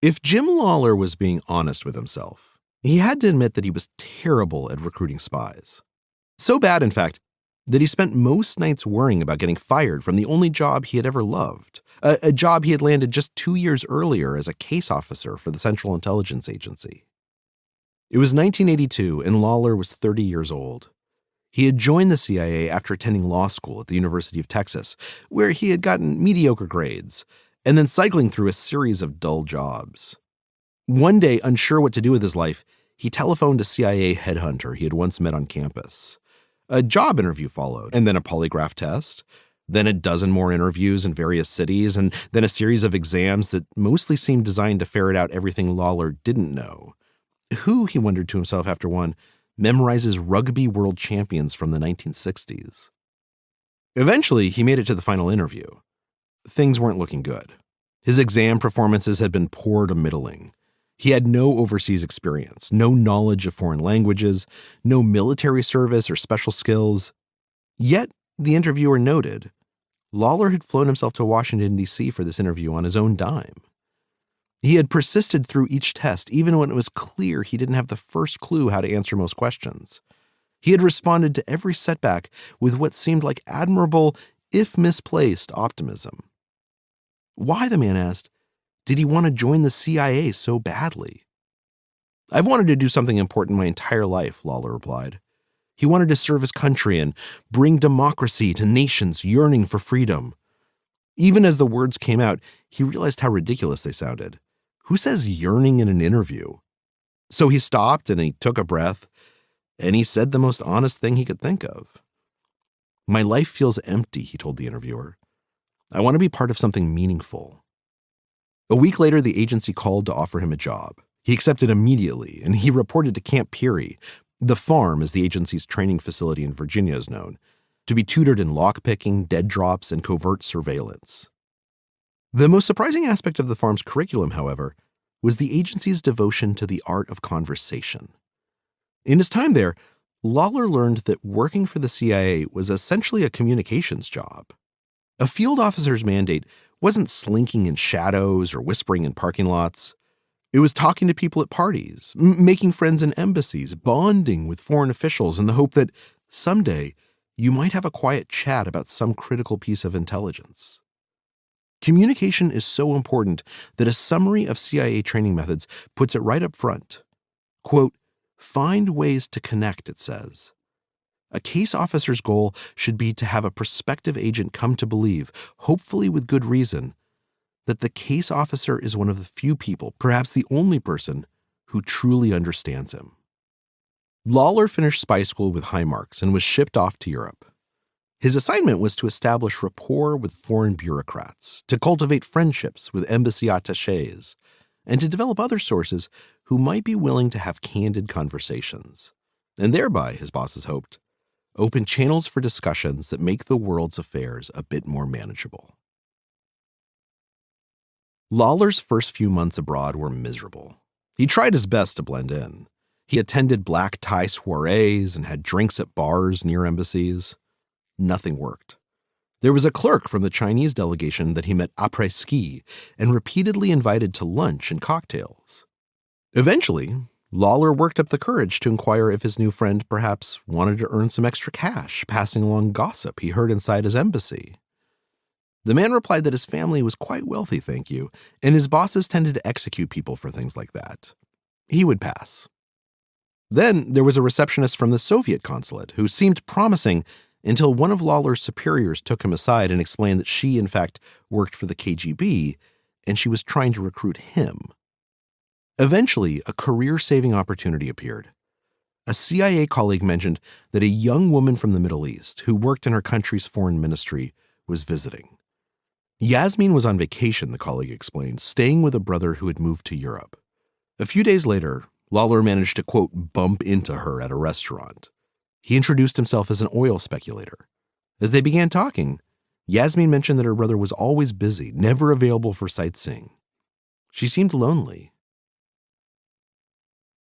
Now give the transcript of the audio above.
If Jim Lawler was being honest with himself, he had to admit that he was terrible at recruiting spies. So bad, in fact, that he spent most nights worrying about getting fired from the only job he had ever loved, a job he had landed just 2 years earlier as a case officer for the Central Intelligence Agency. It was 1982, and Lawler was 30 years old. He had joined the CIA after attending law school at the University of Texas, where he had gotten mediocre grades, and then cycling through a series of dull jobs. One day, unsure what to do with his life, he telephoned a CIA headhunter he had once met on campus. A job interview followed, and then a polygraph test, then a dozen more interviews in various cities, and then a series of exams that mostly seemed designed to ferret out everything Lawler didn't know. Who, he wondered to himself after one, memorizes rugby world champions from the 1960s? Eventually, he made it to the final interview. Things weren't looking good. His exam performances had been poor to middling. He had no overseas experience, no knowledge of foreign languages, no military service or special skills. Yet, the interviewer noted, Lawler had flown himself to Washington, D.C. for this interview on his own dime. He had persisted through each test, even when it was clear he didn't have the first clue how to answer most questions. He had responded to every setback with what seemed like admirable, if misplaced, optimism. Why, the man asked, did he want to join the CIA so badly? I've wanted to do something important my entire life, Lawler replied. He wanted to serve his country and bring democracy to nations yearning for freedom. Even as the words came out, he realized how ridiculous they sounded. Who says yearning in an interview? So he stopped and he took a breath, and he said the most honest thing he could think of. My life feels empty, he told the interviewer. I want to be part of something meaningful. A week later, the agency called to offer him a job. He accepted immediately, and he reported to Camp Peary, the farm as the agency's training facility in Virginia is known, to be tutored in lockpicking, dead drops, and covert surveillance. The most surprising aspect of the farm's curriculum, however, was the agency's devotion to the art of conversation. In his time there, Lawler learned that working for the CIA was essentially a communications job. A field officer's mandate wasn't slinking in shadows or whispering in parking lots. It was talking to people at parties, making friends in embassies, bonding with foreign officials in the hope that someday you might have a quiet chat about some critical piece of intelligence. Communication is so important that a summary of CIA training methods puts it right up front. Quote, find ways to connect, it says. A case officer's goal should be to have a prospective agent come to believe, hopefully with good reason, that the case officer is one of the few people, perhaps the only person, who truly understands him. Lawler finished spy school with high marks and was shipped off to Europe. His assignment was to establish rapport with foreign bureaucrats, to cultivate friendships with embassy attachés, and to develop other sources who might be willing to have candid conversations, and thereby, his bosses hoped, open channels for discussions that make the world's affairs a bit more manageable. Lawler's first few months abroad were miserable. He tried his best to blend in. He attended black tie soirees and had drinks at bars near embassies. Nothing worked. There was a clerk from the Chinese delegation that he met après-ski and repeatedly invited to lunch and cocktails. Eventually, Lawler worked up the courage to inquire if his new friend perhaps wanted to earn some extra cash, passing along gossip he heard inside his embassy. The man replied that his family was quite wealthy, thank you, and his bosses tended to execute people for things like that. He would pass. Then there was a receptionist from the Soviet consulate who seemed promising until one of Lawler's superiors took him aside and explained that she, in fact, worked for the KGB, and she was trying to recruit him. Eventually, a career-saving opportunity appeared. A CIA colleague mentioned that a young woman from the Middle East who worked in her country's foreign ministry was visiting. Yasmin was on vacation, the colleague explained, staying with a brother who had moved to Europe. A few days later, Lawler managed to, quote, bump into her at a restaurant. He introduced himself as an oil speculator. As they began talking, Yasmin mentioned that her brother was always busy, never available for sightseeing. She seemed lonely.